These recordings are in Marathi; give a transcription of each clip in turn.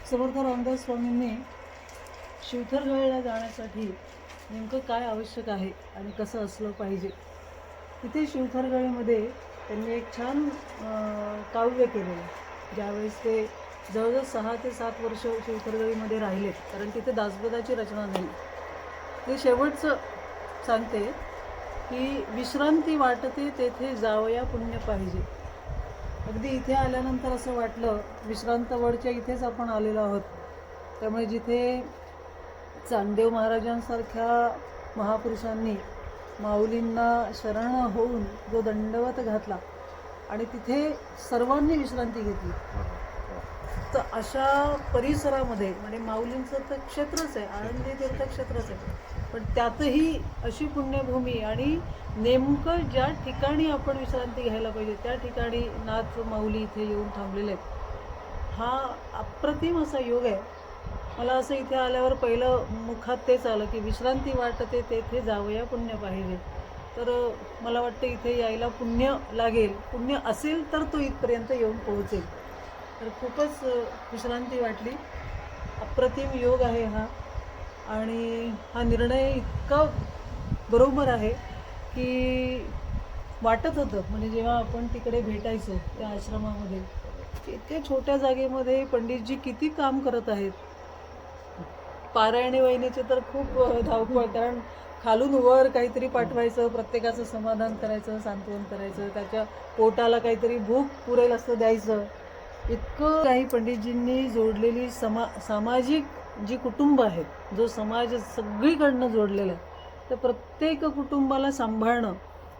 समर्थ रामदास स्वामींनी शिवथरगळला जाण्यासाठी नेमकं काय आवश्यक आहे आणि कसं असलं पाहिजे, तिथे शिवथरगळीमध्ये त्यांनी एक छान काव्य केलेलं. ज्यावेळेस ते जवळजवळ 6 ते 7 वर्ष शिवथरगळीमध्ये राहिलेत, कारण तिथे दासबोधाची रचना झाली. ते शेवटचं सांगते की विश्रांती वाटते तेथे जावया पुण्य पाहिजे. अगदी इथे आल्यानंतर असं वाटलं विश्रांतवडच्या इथेच आपण आलेलो आहोत. त्यामुळे जिथे चांगदेव महाराजांसारख्या महापुरुषांनी माऊलींना शरण होऊन जो दंडवत घातला आणि तिथे सर्वांनी विश्रांती घेतली, तर अशा परिसरामध्ये म्हणजे माऊलींचं तर क्षेत्रच आहे, आळंदी तीर्थक्षेत्रच आहे, पण त्यातही अशी पुण्यभूमी आणि नेमकं ज्या ठिकाणी आपण विश्रांती घ्यायला पाहिजे त्या ठिकाणी नाथ माऊली इथे येऊन थांबलेले आहेत. हा अप्रतिम असा योग आहे. मला असं इथे आल्यावर पहिलं मुखात तेच आलं की विश्रांती वाटते तेथे जावया पुण्य पाहिजे. तर मला वाटतं इथे यायला पुण्य लागेल. पुण्य असेल तर तो इथपर्यंत येऊन पोहोचेल. तर खूपच विश्रांती वाटली. अप्रतिम योग आहे हा. आणि हा निर्णय इतका बरोबर आहे की वाटत होतं, म्हणजे जेव्हा आपण तिकडे भेटायचो त्या आश्रमामध्ये, इतक्या छोट्या जागेमध्ये पंडितजी किती काम करत आहेत. पारायणी वहिनीचे तर खूप धावपळ, कारण खालून वर काहीतरी पाठवायचं, प्रत्येकाचं समाधान करायचं, सांत्वन करायचं, त्याच्या पोटाला काहीतरी भूक पुरेल असं द्यायचं. इतकं काही पंडितजींनी जोडलेली सामाजिक जी कुटुंब आहेत, जो समाज सगळीकडनं जोडलेला आहे, तर प्रत्येक कुटुंबाला सांभाळणं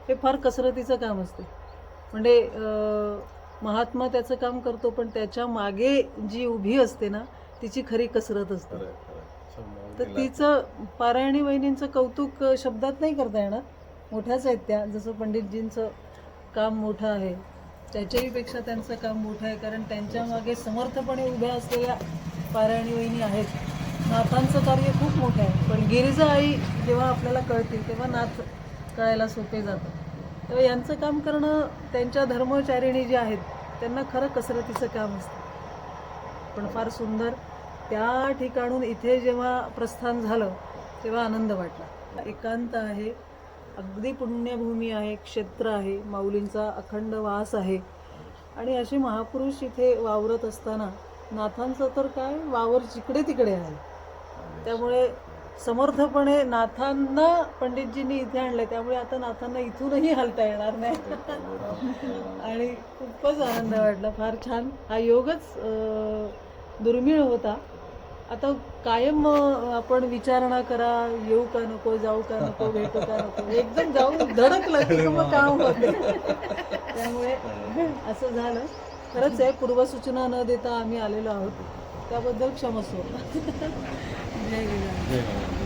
हे फार कसरतीचं काम असते. म्हणजे महात्मा त्याचं काम करतो, पण त्याच्या मागे जी उभी असते ना, तिची खरी कसरत असते. तर तिचं पारायणी वहिनींचं कौतुक शब्दात नाही करता येणार. मोठ्याच आहेत त्या. जसं पंडितजींचं काम मोठं आहे, त्याच्याही पेक्षा त्यांचं काम मोठं आहे, कारण त्यांच्या मागे समर्थपणे उभ्या असलेल्या पारायणी वहिनी आहेत. नाथांचं कार्य खूप मोठं आहे, पण गिरिजा आई जेव्हा आपल्याला कळतील तेव्हा नाथ कळायला सोपे जातं. तेव्हा यांचं काम करणं, त्यांच्या धर्मचारिणी जे आहेत त्यांना खरं कसरतीचं काम असतं. पण फार सुंदर. त्या ठिकाणून इथे जेव्हा प्रस्थान झालं तेव्हा आनंद वाटला. एकांत आहे, अगदी पुण्यभूमी आहे, क्षेत्र आहे, माऊलींचा अखंड वास आहे. आणि असे महापुरुष इथे वावरत असताना नाथांचं तर काय वावर जिकडे तिकडे आहे. त्यामुळे समर्थपणे नाथांना पंडितजींनी इथे आणलं, त्यामुळे आता नाथांना इथूनही हलता येणार नाही. आणि खूपच आनंद वाटला. फार छान. हा योगच दुर्मिळ होता. आता कायम आपण विचारणा करा, येऊ का नको, जाऊ का नको, भेटू का नको, एकदम जाऊन धडकलं की मग काम होते. त्यामुळे असं झालं. खरंच आहे, पूर्वसूचना न देता आम्ही आलेलो आहोत, त्याबद्दल क्षमस्व. जय गजानन.